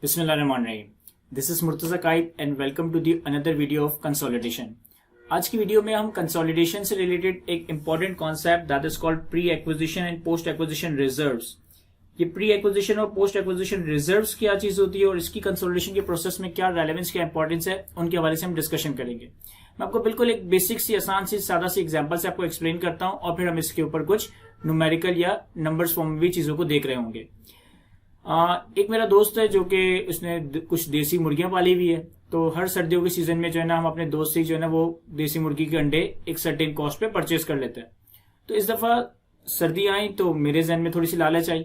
बिस्मिल्लाहिर्रहमानिर्रहीम। This is Murtaza Kaib and welcome to the another video of consolidation. आज की video में हम कंसोलिडेशन से रिलेटेड एक important concept that is called pre acquisition and post acquisition reserves. ये प्री एक्विजिशन और पोस्ट एक्विजिशन रिजर्व्स क्या चीज होती है और इसकी कंसोलिडेशन के प्रोसेस में क्या रेलेवेंस, क्या इंपॉर्टेंस है, उनके हवाले से हम डिस्कशन करेंगे। मैं आपको बिल्कुल एक बेसिक सी, आसान सी, सादा सी एग्जांपल से आपको एक्सप्लेन करता हूं और फिर हम इसके ऊपर कुछ न्यूमेरिकल या नंबर्स फॉर्म में भी चीजों को देख रहे होंगे। एक मेरा दोस्त है जो कि उसने कुछ देसी मुर्गियां पाली हुई है, तो हर सर्दियों के सीजन में जो है ना हम अपने दोस्त से जो है ना वो देसी मुर्गी के अंडे एक सर्टेन कॉस्ट पे परचेज कर लेते हैं। तो इस दफा सर्दी आई तो मेरे जहन में थोड़ी सी लालच आई।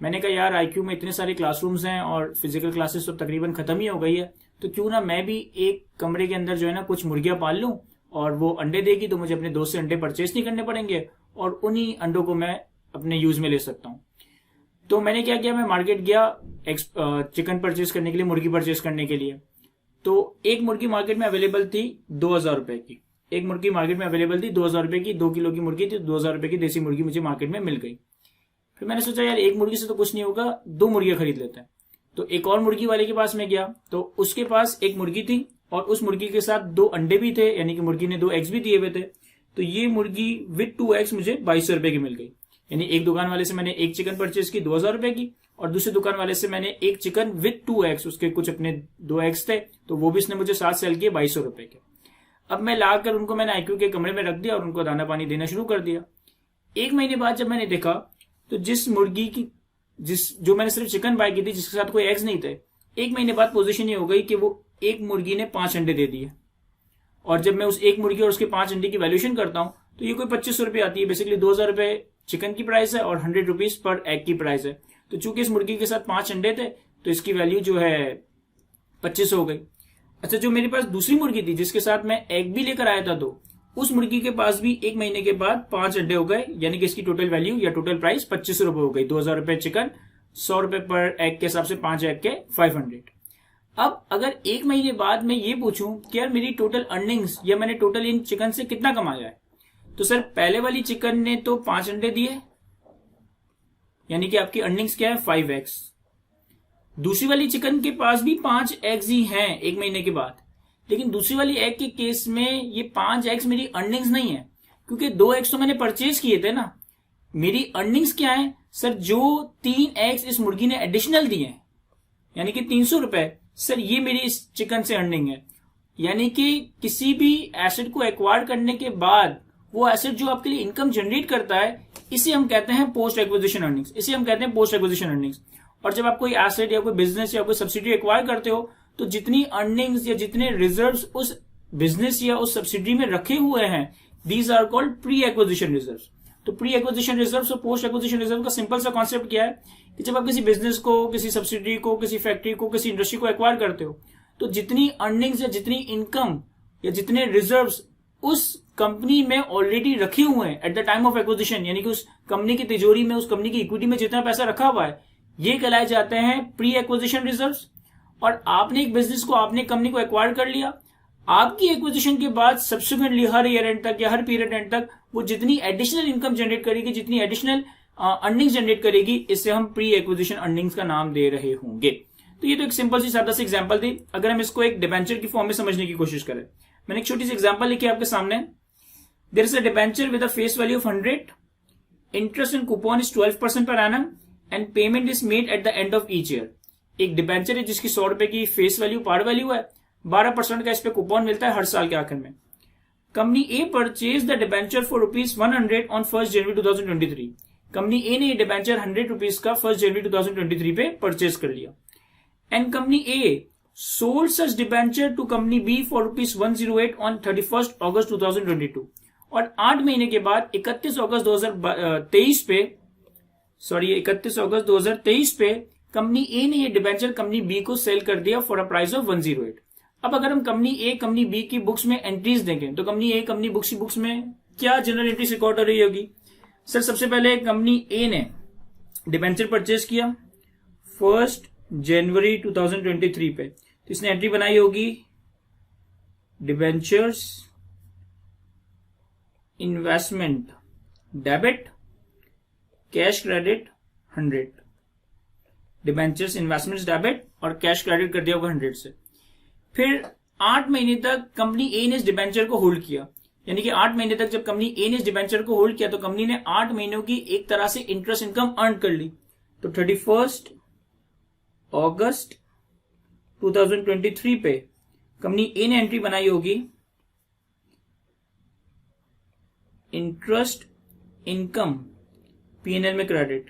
मैंने कहा यार आईक्यू में इतने सारे क्लासरूम्स हैं और फिजिकल क्लासेस तो तकरीबन खत्म ही हो गई है, तो क्यों ना मैं भी एक कमरे के अंदर जो है ना कुछ मुर्गियां पाल लूं और वो अंडे देगी तो मुझे अपने दोस्त से अंडे परचेज नहीं करने पड़ेंगे और उन्हीं अंडों को मैं अपने यूज में ले सकता हूं। तो मैंने क्या किया, मैं मार्केट गया चिकन परचेज करने के लिए, मुर्गी परचेज करने के लिए। तो एक मुर्गी मार्केट में अवेलेबल थी 2000 रुपए की। एक मुर्गी मार्केट में अवेलेबल थी 2000 रुपए की, 2 किलो की मुर्गी थी, 2000 रुपए की देसी मुर्गी मुझे मार्केट में मिल गई। फिर मैंने सोचा यार एक मुर्गी से तो कुछ नहीं होगा, 2 मुर्गियां खरीद लेते हैं। तो एक और मुर्गी वाले के पास में गया तो उसके पास एक मुर्गी थी और उस मुर्गी के साथ 2 अंडे भी थे, यानी कि मुर्गी ने 2 एग्स भी दिए हुए थे। तो ये मुर्गी विद 2 एग्स मुझे 2200 रुपए की मिल गई। यानी एक दुकान वाले से मैंने एक चिकन परचेज की 2000 रुपए की और दूसरे दुकान वाले से मैंने एक चिकन विद 2 एग्स, उसके कुछ अपने 2 एग्स थे तो वो भी इसने मुझे साथ सेल किए 2200 रुपए के। अब मैं लाकर उनको मैंने आईक्यू के कमरे में रख दिया और उनको दाना पानी देना शुरू कर दिया। एक महीने बाद जब मैंने देखा तो जिस मुर्गी की जो मैंने सिर्फ चिकन बाय की थी जिसके साथ कोई एग्स नहीं थे, एक महीने बाद पोजीशन ये हो गई कि वो एक मुर्गी ने 5 अंडे दे दिए। और जब मैं उस एक मुर्गी और उसके 5 अंडे की वैल्यूएशन करता हूं तो ये कोई 2500 रुपए आती है। बेसिकली 2000 रुपए चिकन की प्राइस है और 100 रुपीज पर एग की प्राइस है। तो चूंकि इस मुर्गी के साथ 5 अंडे थे तो इसकी वैल्यू जो है 2500 हो गई। अच्छा, जो मेरे पास दूसरी मुर्गी थी जिसके साथ मैं एग भी लेकर आया था, तो उस मुर्गी के पास भी एक महीने के बाद 5 अंडे हो गए, यानी कि इसकी टोटल वैल्यू या टोटल प्राइस 2500 रुपए हो गई। 2000 रुपए चिकन, 100 रुपए पर एग के हिसाब से 5 एग के 500। अब अगर एक महीने बाद मैं ये पूछूं कि यार मेरी टोटल अर्निंग्स या मैंने टोटल इन चिकन से कितना कमाया है, तो सर पहले वाली चिकन ने तो 5 अंडे दिए, यानी कि आपकी अर्निंग्स क्या है 5 एग्स। दूसरी वाली चिकन के पास भी 5 एग्स ही हैं एक महीने के बाद, लेकिन दूसरी वाली एग के केस में ये 5 एग्स मेरी अर्निंग्स नहीं है, क्योंकि 2 एग्स तो मैंने परचेज किए थे ना। मेरी अर्निंग्स क्या है सर, जो 3 एग्स इस मुर्गी ने एडिशनल दिए हैं, यानी कि 300 रुपए, सर ये मेरी इस चिकन से अर्निंग है। यानी कि किसी भी एसेट को एक्वायर करने के बाद वो एसेट जो आपके लिए इनकम जनरेट करता है, इसे हम कहते हैं पोस्ट एक्विजिशन अर्निंग्स। इसे हम कहते हैं पोस्ट एक्विजिशन अर्निंग्स। और जब आप कोई एसेट या कोई बिजनेस या कोई सब्सिडी एक्वायर करते हो तो जितनी अर्निंग्स या जितने रिजर्व्स उस बिजनेस या उस सब्सिडी में रखे हुए हैं, these are called pre acquisition reserves. तो प्री एक्विजिशन रिजर्व्स और पोस्ट एक्विजिशन रिजर्व का सिंपल सा कॉन्सेप्ट क्या है कि जब आप किसी बिजनेस को, किसी सब्सिडी को, किसी फैक्ट्री को, किसी इंडस्ट्री को एक्वायर करते हो तो जितनी अर्निंग्स या जितनी इनकम या जितने रिजर्व्स उस कंपनी में ऑलरेडी रखे हुए हैं at the time of acquisition, यानी कि उस कंपनी की तिजोरी में, उस कंपनी की इक्विटी में जितना पैसा रखा हुआ है, ये कहलाए जाते हैं प्री एक्विजिशन रिजर्व्स। और आपने एक बिजनेस को, आपने कंपनी को एक्वायर कर लिया, आपकी एक्विजिशन के बाद सब्सिक्वेंटली हर ईयर एंड तक या हर पीरियड एंड तक वो जितनी एडिशनल इनकम जनरेट करेगी, जितनी एडिशनल अर्निंग्स जनरेट करेगी, इससे हम प्री एक्विजिशन अर्निंग्स का नाम दे रहे होंगे। तो ये तो एक सिंपल सी, सादा सी एग्जांपल थी। अगर हम इसको एक डिबेंचर की फॉर्म में समझने की कोशिश करें, मैंने एक छोटी सी एग्जांपल लिखी आपके सामने। There is a debenture with a face value of 100, interest and coupon is 12% per annum and payment is made at the end of each year. एक डिबेंचर है जिसकी 100 रुपए की फेस वैल्यू, पार वैल्यू है, 12% का इस पे कूपन मिलता है हर साल के आखिर में। Company A purchase the debenture for ₹100 on 1 January 2023। Company A ने ये डिबेंचर 100 रुपीज का 1 जनवरी 2023 पे परचेज कर लिया। And company A sold such debenture to company B for ₹108 on 31st August 2022। और 8 महीने के बाद 31 अगस्त 2023 पे कंपनी ए ने ये डिबेंचर कंपनी बी को सेल कर दिया फॉर अ प्राइस ऑफ 108। अब अगर हम कंपनी ए, कंपनी बी की बुक्स में एंट्रीज देखें तो कंपनी ए, कंपनी बुक्स में क्या जनरल एंट्रीज रिकॉर्ड हो रही होगी? सर सबसे पहले कंपनी ए ने डिबेंचर परचेज किया 1 जनवरी 2023 पे, तो इसने एंट्री बनाई होगी debentures investment debit cash credit 100। Debentures investments debit और कैश क्रेडिट कर दिया होगा 100 से। फिर 8 महीने तक कंपनी ए ने इस डिबेंचर को होल्ड किया, यानी कि 8 महीने तक जब कंपनी ए ने इस डिबेंचर को होल्ड किया तो कंपनी ने 8 महीनों की एक तरह से इंटरेस्ट इनकम अर्न कर ली। तो 31 अगस्त 2023 पे कंपनी ए ने एंट्री बनाई होगी इंटरेस्ट इनकम पीएनएल में क्रेडिट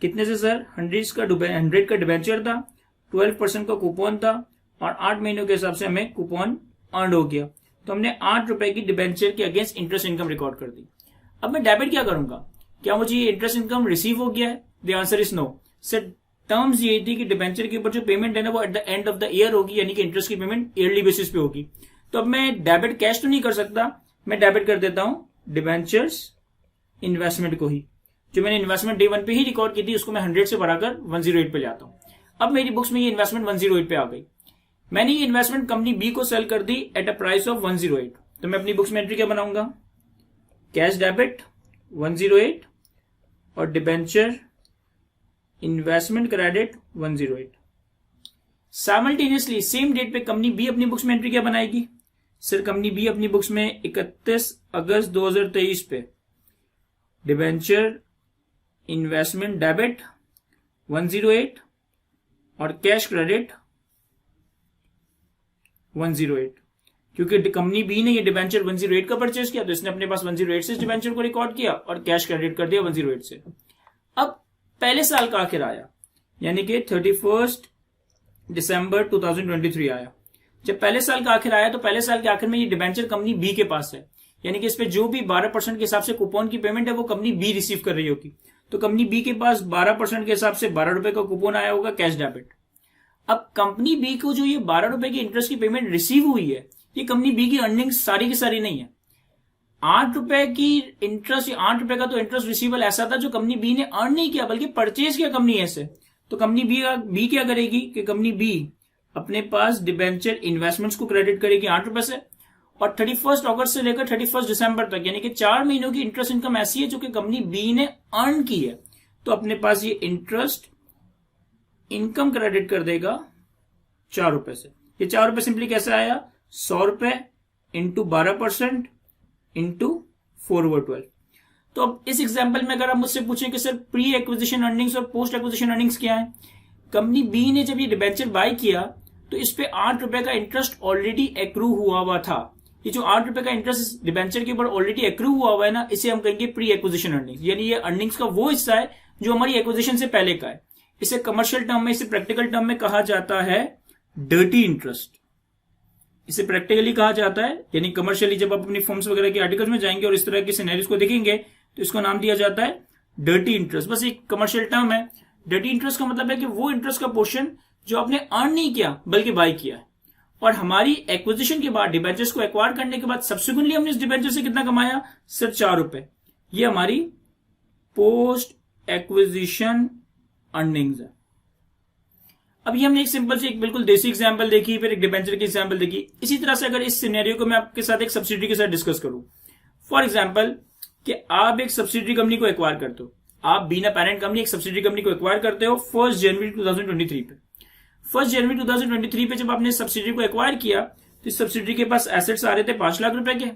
कितने से सर? 100 का डिबेंचर था, 12% का कूपन था और 8 महीनों के हिसाब से हमें कूपन अर्न हो गया। तो हमने 8 रुपए की डिबेंचर के अगेंस्ट इंटरेस्ट इनकम रिकॉर्ड कर दी। अब मैं डेबिट क्या करूंगा? क्या मुझे ये इंटरेस्ट इनकम रिसीव हो गया है? The answer is no sir. Terms ये थी कि डिबेंचर के ऊपर जो पेमेंट है ना वो eight the end of the year होगी, यानी कि इंटरेस्ट की पेमेंट ईयरली बेसिस पे होगी। तो अब मैं डेबिट कैश तो नहीं कर सकता, मैं डेबिट कर देता हूं डिबेंचर्स इन्वेस्टमेंट को ही। जो मैंने इन्वेस्टमेंट डे 1 पे ही रिकॉर्ड की थी उसको मैं 100 से बढ़ाकर 108 पे ले आता हूं। अब मेरी बुक्स में ये इन्वेस्टमेंट 108 पे आ गई। मैंने ये इन्वेस्टमेंट कंपनी बी को सेल कर दी एट अ प्राइस ऑफ 108। तो मैं अपनी बुक्स में एंट्री क्या बनाऊंगा? कैश डेबिट 108 और debenture investment credit 108। Simultaneously same date पे कंपनी बी अपनी बुक्स में एंट्री क्या बनाएगी? सर कंपनी बी अपनी बुक्स में 31 अगस्त 2023 पे डिबेंचर इन्वेस्टमेंट डेबिट 108 और कैश क्रेडिट 108। क्योंकि कंपनी बी ने ये डिबेंचर 108 का परचेज किया तो इसने अपने पास 108 से डिबेंचर को रिकॉर्ड किया और कैश क्रेडिट कर दिया 108 से। अब पहले साल का आखिर आया, यानी कि 31 दिसंबर 2023 आया। जब पहले साल का आखिर आया तो पहले साल के आखिर में ये डिबेंचर कंपनी बी के पास है, यानी कि इस पे जो भी 12% के हिसाब से कूपन की पेमेंट है वो कंपनी बी रिसीव कर रही होगी। तो कंपनी बी के पास 12% के हिसाब से 12 रुपए का कूपन आया होगा कैश डेबिट। अब कंपनी बी को जो ये 12 रुपए की इंटरेस्ट की पेमेंट रिसीव हुई है, ये कंपनी बी की अर्निंग सारी की सारी नहीं है। 8 रुपए की इंटरेस्ट, 8 रुपए का तो इंटरेस्ट रिसीवल ऐसा था जो कंपनी बी ने अर्न नहीं किया बल्कि परचेज किया कंपनी ए से। तो कंपनी बी क्या करेगी कि कंपनी बी अपने पास डिबेंचर इन्वेस्टमेंट्स को क्रेडिट करेगी 8 रुपए से और 31 अगस्त से लेकर 31 दिसंबर तक, यानी कि 4 महीनों की इंटरेस्ट इनकम ऐसी है जो कि कंपनी बी ने अर्न की है। तो अपने पास ये इंटरेस्ट इनकम क्रेडिट कर देगा 4 रुपए से। ये 4 रुपए सिंपली कैसे आया? 100 रुपए इंटू 12% इंटू 4/12। तो अब इस एग्जाम्पल में अगर आप मुझसे पूछें कि सर प्री एक्विजिशन अर्निंग्स और पोस्ट एक्विजिशन अर्निंग्स क्या है, कंपनी बी ने जब ये डिबेंचर बाय किया तो इस पे 8 रुपए का इंटरेस्ट ऑलरेडी एक्रू हुआ था। ये जो 8 रुपए का इंटरेस्ट डिबेंचर के ऊपर ऑलरेडी एक्रू हुआ है ना, इसे हम कहेंगे प्री एक्विजिशन अर्निंग्स, यानी ये अर्निंग्स का वो हिस्सा है जो हमारी एक्विजिशन से पहले का है। इसे कमर्शियल टर्म में, इसे प्रैक्टिकल टर्म में कहा जाता है डर्टी इंटरेस्ट। इसे प्रैक्टिकली कहा जाता है, यानी कमर्शियली जब आप अपनी फॉर्म्स वगैरह के आर्टिकल्स में जाएंगे और इस तरह के सिनेरियोस को देखेंगे तो इसको नाम दिया जाता है डर्टी इंटरेस्ट। बस एक कमर्शियल टर्म है। डर्टी इंटरेस्ट का मतलब है कि वो इंटरेस्ट का पोर्शन जो आपने अर्न नहीं किया बल्कि बाय किया है। और हमारी एक्विजिशन के बाद, डिबेंचर्स को एक्वायर करने के बाद सब्सिक्वेंटली हमने इस डिबेंचर से कितना कमाया? सिर्फ 4 रुपए। ये हमारी पोस्ट एक्विजिशन अर्निंग्स है। अभी हमने एक सिंपल से एक बिल्कुल देसी एग्जांपल देखी, फिर एक डिबेंचर की एग्जांपल देखी। इसी तरह से अगर इस सिनेरियो को मैं आपके साथ एक सब्सिडरी के साथ डिस्कस करूं, फॉर एग्जांपल कि आप एक सब्सिडरी कंपनी को एक्वायर करते हो, आप बीना पेरेंट कंपनी एक सब्सिडरी कंपनी को एक्वायर करते हो 1 जनवरी 2023 पे। 1 जनवरी 2023 पे जब आपने सब्सिडरी को एक्वायर किया तो इस सब्सिडरी के पास एसेट्स आ रहे थे 5 लाख रुपए के,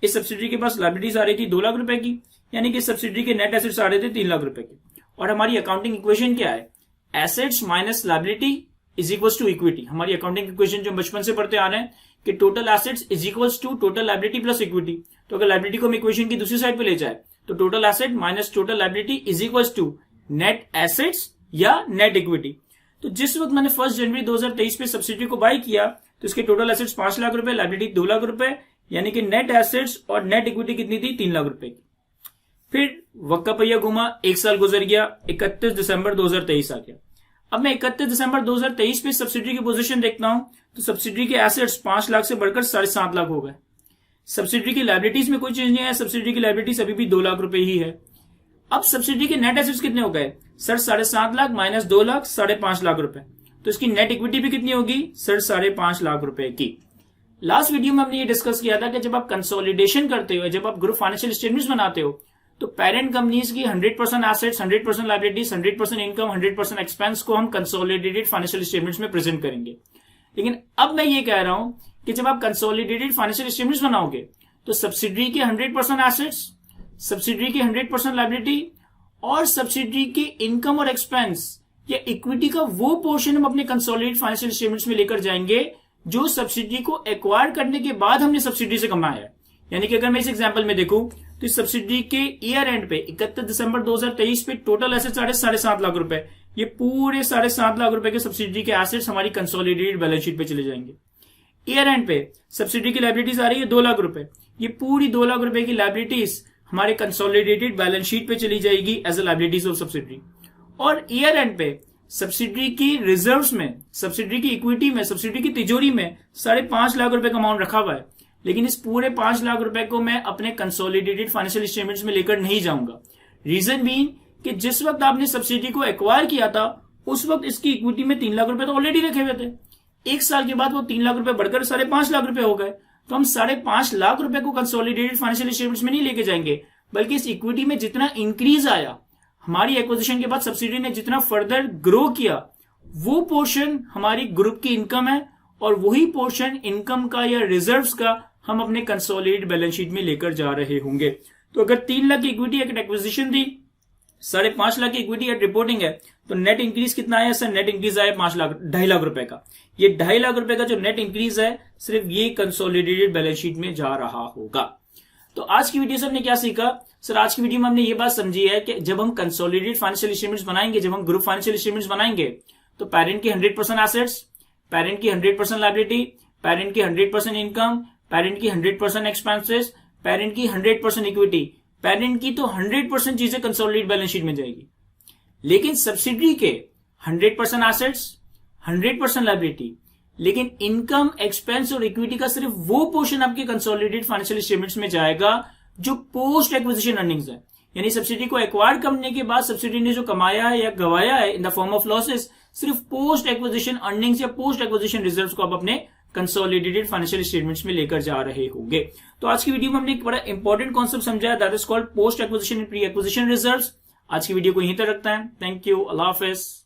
इस सब्सिडरी के पास लायबिलिटीज आ रही थी 2 लाख रुपए की, यानी कि सब्सिडरी के नेट एसेट्स आ रहे थे 3 लाख रुपए के। और हमारी अकाउंटिंग इक्वेशन क्या है? Assets minus liability is equals to equity. हमारी अकाउंटिंग इक्वेशन जो बचपन से पढ़ते आ रहे हैं कि total assets is equals to total liability plus equity. तो अगर लायबिलिटी को हम इक्वेशन की दूसरी साइड पे ले जाए तो total asset minus total liability is equals to net assets या नेट इक्विटी। तो जिस वक्त मैंने 1 जनवरी 2023 पे सब्सिडी को बाय किया तो इसके टोटल एसेट्स 5 लाख रुपए, लायबिलिटी 2 लाख रुपए, यानी कि नेट एसेट्स और नेट इक्विटी कितनी थी? 3 लाख रुपए की। फिर वक्त का पहिया घुमा, 1 साल गुजर गया, 31 दिसंबर 2023 आ गया। अब मैं 31 दिसंबर 2023 पे सब्सिडी की पोजीशन देखता हूं तो सब्सिडी के एसेट्स 5 लाख से बढ़कर 7.5 लाख हो गए। सब्सिडी की लायबिलिटीज में कोई चेंज नहीं है, सब्सिडी की लायबिलिटीज अभी भी 2 लाख रुपए ही है। अब सब्सिडी के नेट एसेट्स कितने हो गए? सर 7.5 लाख माइनस 2 लाख 5.5 लाख रुपए। तो इसकी नेट इक्विटी भी कितनी होगी? सर 5.5 लाख रुपए की। लास्ट वीडियो में हमने ये डिस्कस किया था कि जब आप कंसोलिडेशन करते हो, जब आप ग्रुप फाइनेंशियल स्टेटमेंट्स बनाते हो तो पेरेंट कंपनीज की 100% एसेट्स, 100% लायबिलिटीज, 100% इनकम, 100% एक्सपेंस को हम कंसोलिडेटेड फाइनेंशियल स्टेटमेंट्स में प्रेजेंट करेंगे। लेकिन अब मैं ये कह रहा हूं कि जब आप कंसोलिडेटेड फाइनेंशियल स्टेटमेंट्स बनाओगे तो सब्सिडरी के 100% एसेट्स, सब्सिडरी की 100% लायबिलिटी और सब्सिडरी के इनकम और एक्सपेंस या इक्विटी का वो पोर्शन हम अपने कंसोलिडेटेड फाइनेंशियल स्टेटमेंट्स में लेकर जाएंगे जो सब्सिडरी को एक्वायर करने के बाद हमने सब्सिडरी से कमाया है। यानी कि अगर मैं इस एग्जांपल में देखूं तो इस सब्सिडरी के ईयर एंड पे 31 दिसंबर 2023 पे टोटल एसेट्स 7.5 लाख रुपए, ये पूरे 7.5 लाख रुपए के सब्सिडरी के एसेट्स हमारी कंसोलिडेटेड बैलेंस शीट पे चले जाएंगे। ईयर एंड पे सब्सिडरी की लायबिलिटीज आ रही है 2 लाख रुपए, ये पूरी 2 लाख रुपए की लायबिलिटीज हमारे कंसोलिडेटेड बैलेंस शीट पे चली जाएगी as a liabilities of subsidiary. और ईयर एंड पे सब्सिडरी की रिजर्व्स में, सब्सिडरी की इक्विटी में, सब्सिडरी की तिजोरी में 5.5 लाख रुपए का अमाउंट रखा हुआ है, लेकिन इस पूरे 5 लाख रुपए को मैं अपने कंसोलिडेटेड फाइनेंशियल स्टेटमेंट्स में लेकर नहीं जाऊंगा। रीजन बीइंग कि जिस वक्त आपने सब्सिडी को एक्वायर किया था उस वक्त इसकी इक्विटी में 3 लाख रुपए तो ऑलरेडी रखे हुए थे। 1 साल के बाद वो 3 लाख रुपए बढ़कर 5.5 लाख रुपए हो गए, तो हम 5.5 लाख रुपए को कंसोलिडेटेड फाइनेंशियल स्टेटमेंट्स में नहीं लेके जाएंगे, बल्कि इस इक्विटी में जितना इंक्रीज आया हमारी एक्विजिशन के बाद, सब्सिडी ने जितना फर्दर ग्रो किया, वो पोर्शन हमारी ग्रुप की इनकम है और वही पोर्शन इनकम का या रिजर्व्स का हम अपने कंसोलिडेटेड बैलेंस शीट में लेकर जा रहे होंगे। तो अगर 3 लाख की इक्विटी एट एक्विजिशन थी, 5.5 लाख की इक्विटी एट रिपोर्टिंग है, तो नेट इंक्रीज कितना आया सर? नेट इंक्रीज आया 2.5 लाख रुपए का। ये 2.5 लाख रुपए का जो नेट इंक्रीज है सिर्फ ये कंसोलिडेटेड बैलेंस शीट में जा रहा होगा। तो आज की वीडियो से हमने क्या सीखा सर? आज की वीडियो में हमने ये बात समझी है कि जब हम कंसोलिडेटेड फाइनेंशियल स्टेटमेंट्स बनाएंगे, जब हम ग्रुप फाइनेंशियल स्टेटमेंट्स बनाएंगे, तो पेरेंट की 100% एसेट्स, पेरेंट की 100% लायबिलिटी, पेरेंट की 100% इनकम, पेरेंट की 100% एक्सपेंसेस, पेरेंट की 100% इक्विटी, पेरेंट की तो 100% चीजें कंसोलिडेटेड बैलेंस शीट में जाएगी। लेकिन सब्सिडरी के 100% एसेट्स, 100% लायबिलिटी, लेकिन इनकम, एक्सपेंस और इक्विटी का सिर्फ वो पोर्शन आपके कंसोलिडेटेड फाइनेंशियल स्टेटमेंट्स में जाएगा जो पोस्ट एक्विजिशन अर्निंग्स है। यानी सब्सिडी को एक्वायर करने के बाद सब्सिडी ने जो कमाया है या गवाया है in the form of losses, सिर्फ पोस्ट एक्विजिशन अर्निंग्स या पोस्ट एक्विजिशन रिजर्व्स को आप अपने कंसोलिडेटेड फाइनेंशियल स्टेटमेंट्स में लेकर जा रहे होंगे। तो आज की वीडियो में हमने एक बड़ा इंपॉर्टेंट कॉन्सेप्ट समझा, that is called post acquisition and pre acquisition reserves. आज की वीडियो को यहीं तक रखते हैं। Thank you, Allah Hafiz.